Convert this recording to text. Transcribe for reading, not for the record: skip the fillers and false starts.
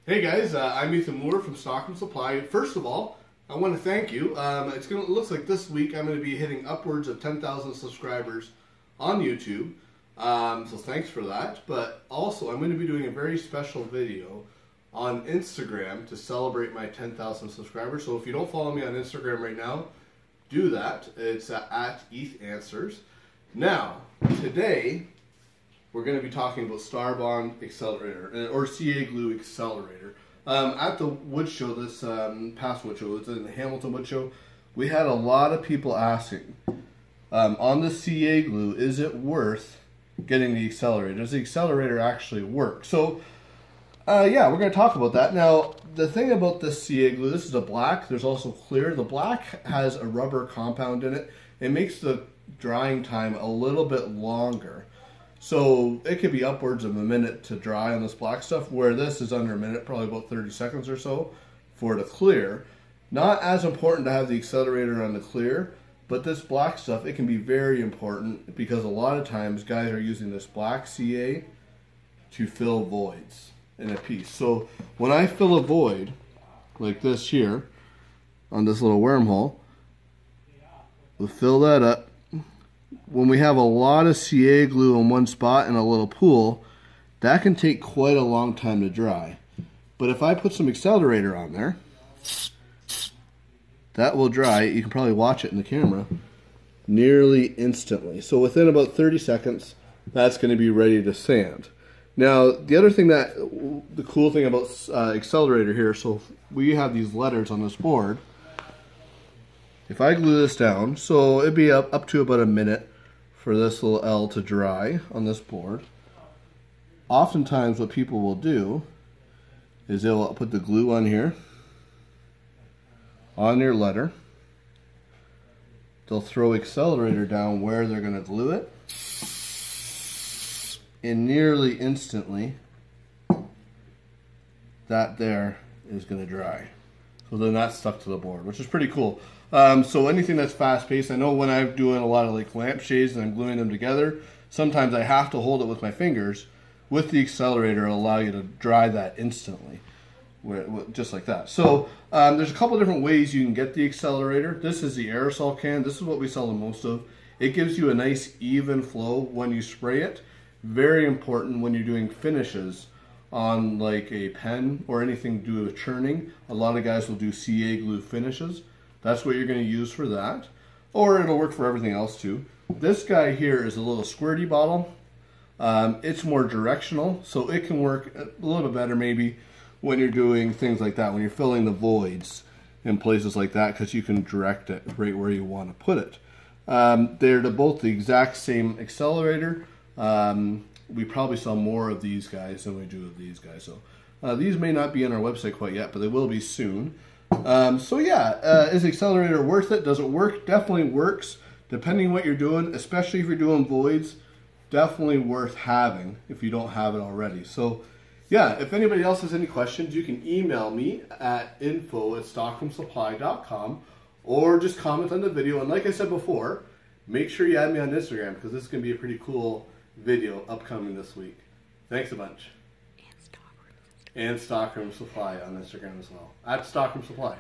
Hey guys, I'm Ethan Moore from Starbond Supply. First of all, I want to thank you. It looks like this week I'm going to be hitting upwards of 10,000 subscribers on YouTube. So thanks for that. But also, I'm going to be doing a very special video on Instagram to celebrate my 10,000 subscribers. So if you don't follow me on Instagram right now, do that. It's at EthAnswers. Now, today, we're going to be talking about Starbond Accelerator, or CA Glue Accelerator. At the wood show, this past wood show, it's in the Hamilton wood show, we had a lot of people asking, on the CA Glue, is it worth getting the accelerator? Does the accelerator actually work? So, yeah, we're going to talk about that. Now, the thing about this CA Glue, this is a black, there's also clear. The black has a rubber compound in it. It makes the drying time a little bit longer. So it could be upwards of a minute to dry on this black stuff, where this is under a minute, probably about 30 seconds or so for the clear. Not as important to have the accelerator on the clear, but this black stuff, it can be very important because a lot of times guys are using this black CA to fill voids in a piece. So when I fill a void like this here on this little wormhole, we'll fill that up. When we have a lot of CA glue in one spot in a little pool, that can take quite a long time to dry. But if I put some accelerator on there, that will dry. You can probably watch it in the camera nearly instantly. So within about 30 seconds, that's going to be ready to sand. Now, the other thing the cool thing about accelerator here, so we have these letters on this board. If I glue this down, so it'd be up to about a minute for this little L to dry on this board. Oftentimes what people will do is they'll put the glue on here, on their letter. They'll throw accelerator down where they're going to glue it. And nearly instantly, that there is going to dry. So then that's stuck to the board, which is pretty cool. So anything that's fast-paced, I know when I'm doing a lot of like lampshades and I'm gluing them together, sometimes I have to hold it with my fingers. With the accelerator, it'll allow you to dry that instantly, just like that. So there's a couple different ways you can get the accelerator. This is the aerosol can. This is what we sell the most of. It gives you a nice even flow when you spray it. Very important when you're doing finishes on like a pen or anything to do with churning. A lot of guys will do CA glue finishes. That's what you're going to use for that. Or it'll work for everything else too. This guy here is a little squirty bottle. It's more directional, so it can work a little bit better maybe when you're doing things like that, when you're filling the voids in places like that, because you can direct it right where you want to put it. They're both the exact same accelerator. We probably sell more of these guys than we do of these guys. So these may not be on our website quite yet, but they will be soon. So yeah, is the accelerator worth it? Does it work? Definitely works, depending on what you're doing, especially if you're doing voids. Definitely worth having if you don't have it already. So yeah, if anybody else has any questions, you can email me at info@stockroomsupply.com or just comment on the video. And like I said before, make sure you add me on Instagram, because this is going to be a pretty cool video upcoming this week. Thanks a bunch. And Stockroom Supply on Instagram as well. At Stockroom Supply.